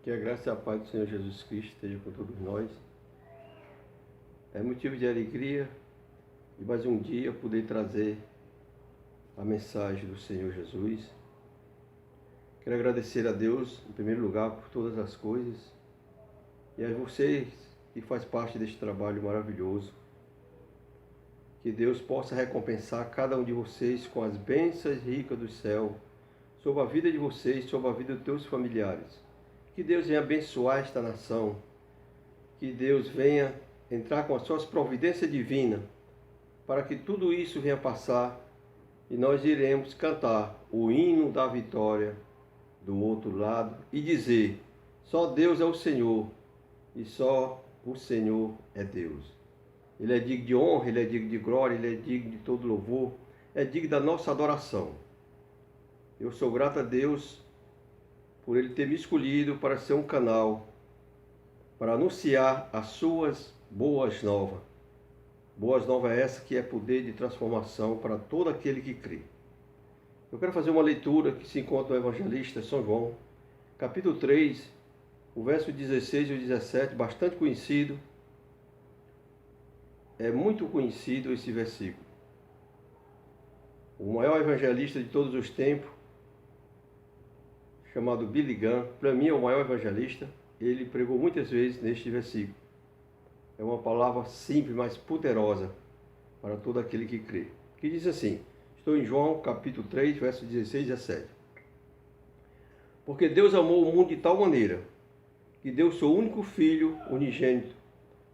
Que a graça e a paz do Senhor Jesus Cristo esteja com todos nós. É motivo de alegria e mais um dia poder trazer a mensagem do Senhor Jesus. Quero agradecer a Deus, em primeiro lugar, por todas as coisas e a vocês que faz parte deste trabalho maravilhoso. Que Deus possa recompensar cada um de vocês com as bênçãos ricas do céu sobre a vida de vocês, sobre a vida dos teus familiares. Que Deus venha abençoar esta nação. Que Deus venha entrar com as suas providências divinas para que tudo isso venha passar e nós iremos cantar o hino da vitória do outro lado e dizer: só Deus é o Senhor e só o Senhor é Deus. Ele é digno de honra, Ele é digno de glória, Ele é digno de todo louvor, é digno da nossa adoração. Eu sou grato a Deus por Ele ter me escolhido para ser um canal, para anunciar as suas boas novas. Boas novas é essa que é poder de transformação para todo aquele que crê. Eu quero fazer uma leitura que se encontra no Evangelista São João, capítulo 3, o verso 16 e o 17, bastante conhecido. É muito conhecido esse versículo. O maior evangelista de todos os tempos, chamado Billy Graham, para mim é o maior evangelista, ele pregou muitas vezes neste versículo. É uma palavra simples, mas poderosa para todo aquele que crê. Que diz assim, estou em João capítulo 3, versos 16 e 17. Porque Deus amou o mundo de tal maneira, que deu seu único Filho unigênito,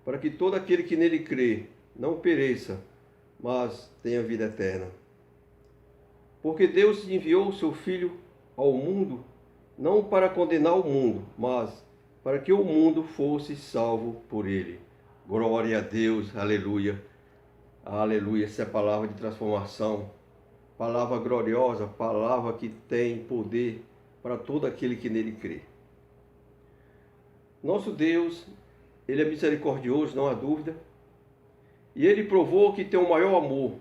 para que todo aquele que nele crê não pereça, mas tenha vida eterna. Porque Deus enviou o seu Filho ao mundo, não para condenar o mundo, mas para que o mundo fosse salvo por ele. Glória a Deus, aleluia. Aleluia, essa é a palavra de transformação, palavra gloriosa, palavra que tem poder para todo aquele que nele crê. Nosso Deus, Ele é misericordioso, não há dúvida, e Ele provou que tem o maior amor.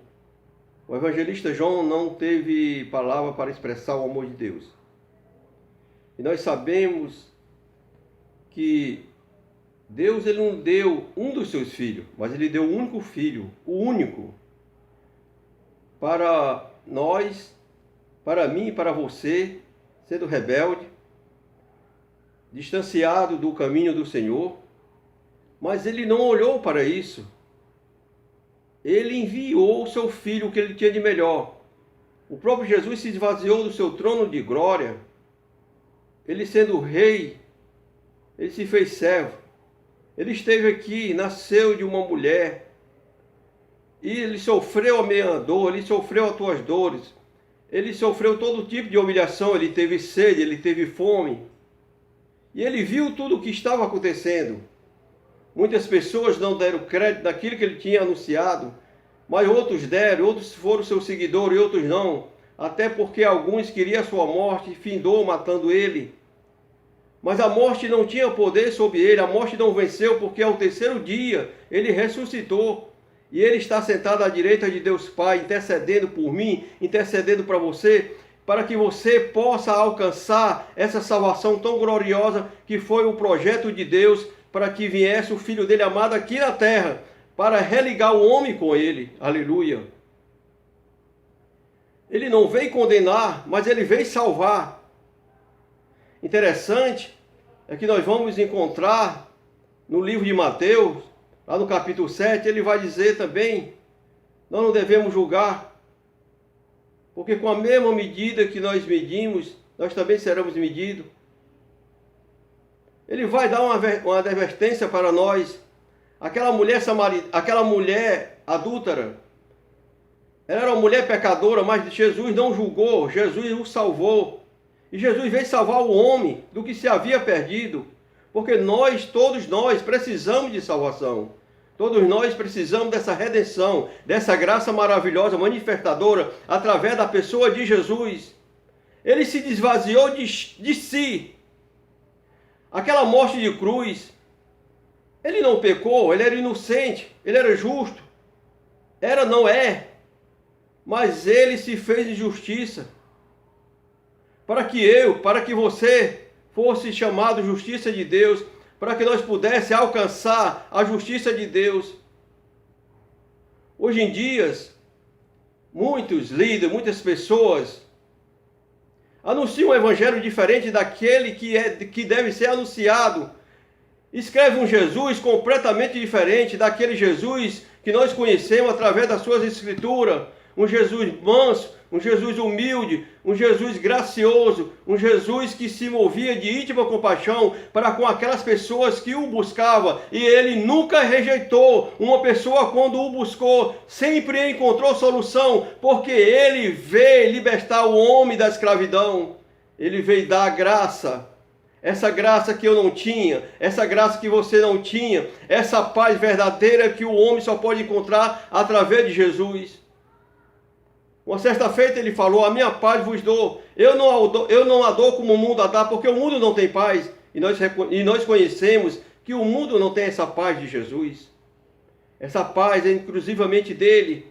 O evangelista João não teve palavra para expressar o amor de Deus. E nós sabemos que Deus ele não deu um dos seus filhos, mas Ele deu o único filho, o único, para nós, para mim e para você, sendo rebelde, distanciado do caminho do Senhor, mas Ele não olhou para isso. Ele enviou o seu Filho, o que Ele tinha de melhor. O próprio Jesus se esvaziou do seu trono de glória. Ele sendo rei, Ele se fez servo. Ele esteve aqui, nasceu de uma mulher. E Ele sofreu a minha dor, Ele sofreu as tuas dores. Ele sofreu todo tipo de humilhação, Ele teve sede, Ele teve fome. E Ele viu tudo o que estava acontecendo. Muitas pessoas não deram crédito naquilo que Ele tinha anunciado, mas outros deram, outros foram seus seguidores e outros não. Até porque alguns queriam a sua morte, findou matando Ele. Mas a morte não tinha poder sobre Ele, a morte não venceu, porque ao terceiro dia Ele ressuscitou. E Ele está sentado à direita de Deus Pai, intercedendo por mim, intercedendo para você, para que você possa alcançar essa salvação tão gloriosa que foi o projeto de Deus, para que viesse o Filho dele amado aqui na terra, para religar o homem com Ele. Aleluia. Ele não veio condenar, mas Ele veio salvar. Interessante é que nós vamos encontrar no livro de Mateus, lá no capítulo 7, ele vai dizer também, nós não devemos julgar, porque com a mesma medida que nós medimos, nós também seremos medidos. Ele vai dar uma advertência para nós. Aquela mulher adúltera, ela era uma mulher pecadora, mas Jesus não julgou, Jesus o salvou. E Jesus veio salvar o homem do que se havia perdido. Porque todos nós precisamos de salvação. Todos nós precisamos dessa redenção, dessa graça maravilhosa, manifestadora, através da pessoa de Jesus. Ele se esvaziou de si. Aquela morte de cruz, ele não pecou, ele era inocente, ele era justo. Não é. Mas ele se fez injustiça. Para que você fosse chamado justiça de Deus, para que nós pudéssemos alcançar a justiça de Deus. Hoje em dia, muitos líderes, muitas pessoas anunciam um evangelho diferente daquele que deve ser anunciado. Escreve um Jesus completamente diferente daquele Jesus que nós conhecemos através das suas escrituras. Um Jesus manso, um Jesus humilde, um Jesus gracioso, um Jesus que se movia de íntima compaixão para com aquelas pessoas que o buscavam. E ele nunca rejeitou uma pessoa quando o buscou, sempre encontrou solução, porque ele veio libertar o homem da escravidão. Ele veio dar graça. Essa graça que eu não tinha, essa graça que você não tinha, essa paz verdadeira que o homem só pode encontrar através de Jesus. Uma certa feita ele falou: a minha paz vos dou, eu não a dou como o mundo a dá, porque o mundo não tem paz. E nós conhecemos que o mundo não tem essa paz de Jesus. Essa paz é exclusivamente dele.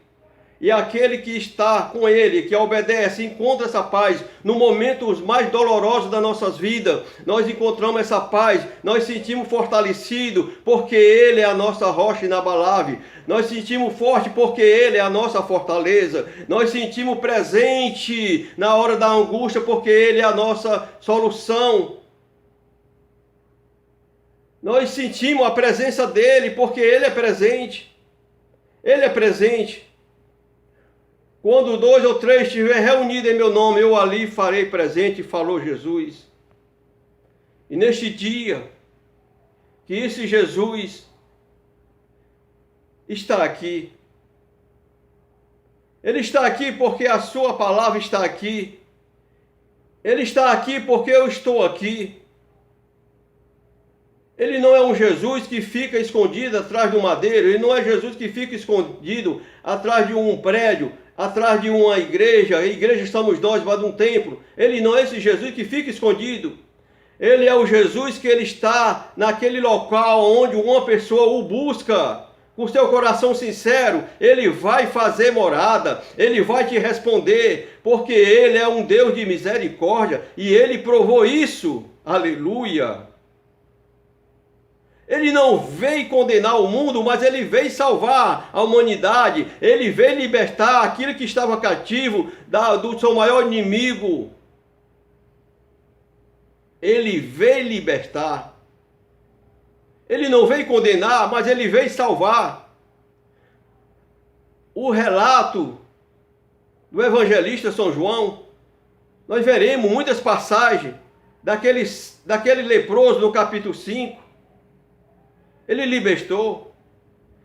E aquele que está com ele, que obedece, encontra essa paz. No momento mais doloroso das nossas vidas, nós encontramos essa paz. Nós sentimos fortalecidos, porque ele é a nossa rocha inabalável. Nós sentimos forte, porque ele é a nossa fortaleza. Nós sentimos presente na hora da angústia, porque ele é a nossa solução. Nós sentimos a presença dele, porque ele é presente. Ele é presente. Quando 2 ou 3 estiver reunidos em meu nome, eu ali farei presente, falou Jesus. E neste dia, que esse Jesus está aqui. Ele está aqui porque a sua palavra está aqui. Ele está aqui porque eu estou aqui. Ele não é um Jesus que fica escondido atrás de um madeiro. Ele não é Jesus que fica escondido atrás de um prédio, atrás de uma igreja. A igreja estamos nós, mas de um templo. Ele não é esse Jesus que fica escondido. Ele é o Jesus que ele está naquele local onde uma pessoa o busca. Com seu coração sincero, ele vai fazer morada. Ele vai te responder. Porque ele é um Deus de misericórdia. E ele provou isso. Aleluia. Ele não veio condenar o mundo, mas ele veio salvar a humanidade. Ele veio libertar aquilo que estava cativo do seu maior inimigo. Ele veio libertar. Ele não veio condenar, mas ele veio salvar. O relato do evangelista São João, nós veremos muitas passagens daquele leproso no capítulo 5. Ele libertou.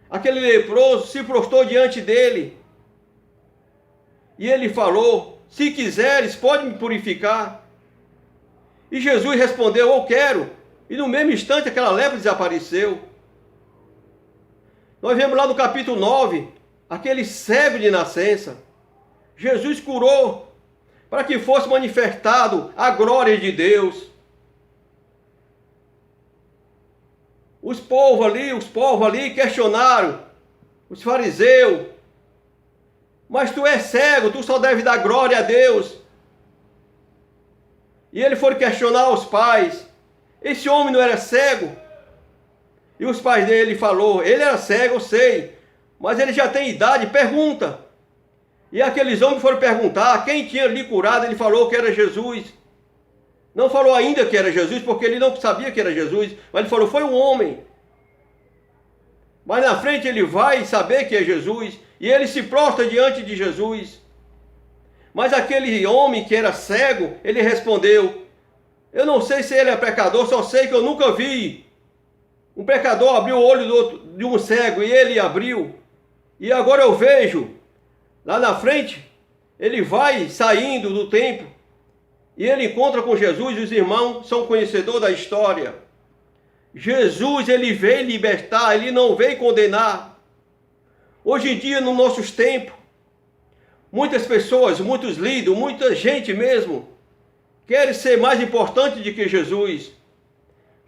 Aquele leproso se prostrou diante dele. E ele falou: se quiseres, pode me purificar. E Jesus respondeu: eu quero. E no mesmo instante aquela lepra desapareceu. Nós vemos lá no capítulo 9, aquele cego de nascença. Jesus curou para que fosse manifestado a glória de Deus. Os povos ali questionaram os fariseus: mas tu és cego, tu só deve dar glória a Deus. E ele foi questionar os pais: esse homem não era cego? E os pais dele falaram: ele era cego, eu sei, mas ele já tem idade, pergunta. E aqueles homens foram perguntar quem tinha lhe curado. Ele falou que era Jesus. Não falou ainda que era Jesus, porque ele não sabia que era Jesus, mas ele falou: foi um homem. Mas na frente ele vai saber que é Jesus, e ele se prostra diante de Jesus. Mas aquele homem que era cego, ele respondeu: eu não sei se ele é pecador, só sei que eu nunca vi um pecador abrir o olho de um cego, e ele abriu. E agora eu vejo, lá na frente, ele vai saindo do templo, e ele encontra com Jesus, e os irmãos são conhecedores da história. Jesus, ele veio libertar, ele não veio condenar. Hoje em dia, nos nossos tempos, muitas pessoas, muitos líderes, muita gente mesmo, querem ser mais importante do que Jesus.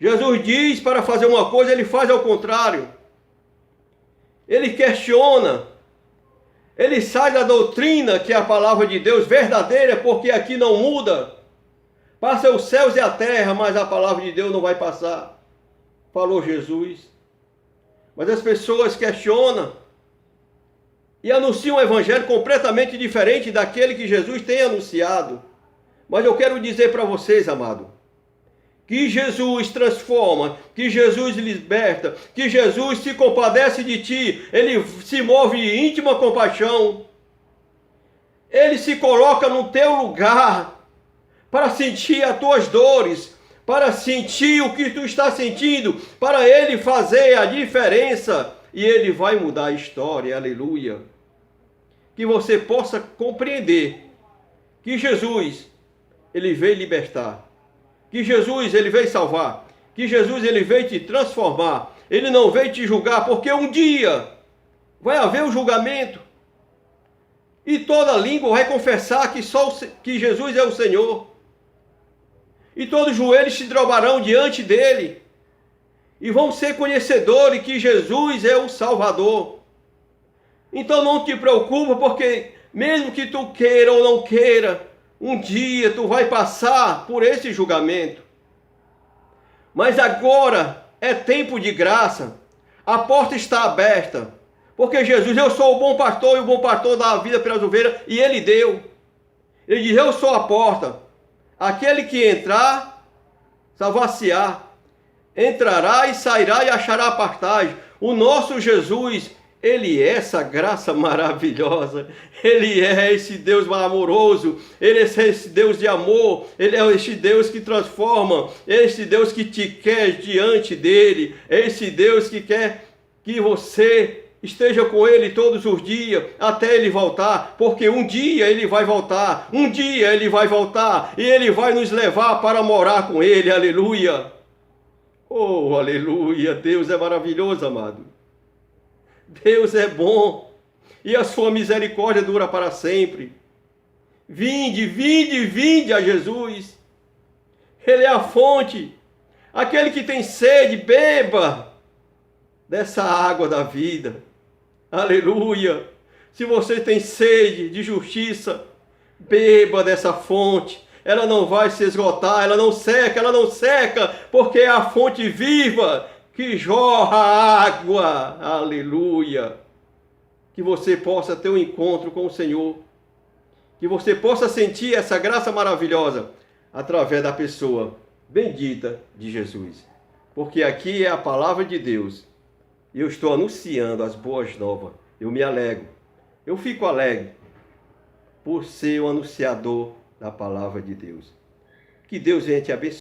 Jesus diz para fazer uma coisa, ele faz ao contrário. Ele questiona. Ele sai da doutrina que é a palavra de Deus verdadeira, porque aqui não muda, Passa os céus e a terra, mas a palavra de Deus não vai passar. Falou Jesus. Mas as pessoas questionam e anunciam um evangelho completamente diferente daquele que Jesus tem anunciado. Mas eu quero dizer para vocês, amado, que Jesus transforma, que Jesus liberta, que Jesus se compadece de ti, ele se move em íntima compaixão, ele se coloca no teu lugar para sentir as tuas dores, para sentir o que tu está sentindo, para ele fazer a diferença e ele vai mudar a história, aleluia. Que você possa compreender que Jesus, ele veio libertar, que Jesus, ele veio salvar, que Jesus, ele veio te transformar, ele não veio te julgar, porque um dia vai haver o julgamento, e toda língua vai confessar que Jesus é o Senhor, e todos os joelhos se dobrarão diante dele, e vão ser conhecedores que Jesus é o Salvador. Então não te preocupa, porque mesmo que tu queira ou não queira, um dia tu vai passar por esse julgamento. Mas agora é tempo de graça. A porta está aberta. Porque Jesus, eu sou o bom pastor, e o bom pastor dá a vida pelas ovelhas, e ele deu. Ele diz, eu sou a porta. Aquele que entrar, salvar-se-á. Entrará e sairá e achará pastagem. O nosso Jesus, ele é essa graça maravilhosa, ele é esse Deus amoroso, ele é esse Deus de amor, ele é esse Deus que transforma, esse Deus que te quer diante dele, esse Deus que quer que você esteja com ele todos os dias, até ele voltar, porque um dia ele vai voltar, um dia ele vai voltar, e ele vai nos levar para morar com ele, aleluia. Oh, aleluia, Deus é maravilhoso, amado. Deus é bom e a sua misericórdia dura para sempre. Vinde, vinde, vinde a Jesus. Ele é a fonte. Aquele que tem sede, beba dessa água da vida. Aleluia. Se você tem sede de justiça, beba dessa fonte. Ela não vai se esgotar, ela não seca, porque é a fonte viva que jorra água, aleluia, que você possa ter um encontro com o Senhor, que você possa sentir essa graça maravilhosa, através da pessoa bendita de Jesus, porque aqui é a palavra de Deus, e eu estou anunciando as boas novas, eu me alegro, eu fico alegre, por ser o anunciador da palavra de Deus, que Deus venha te abençoar.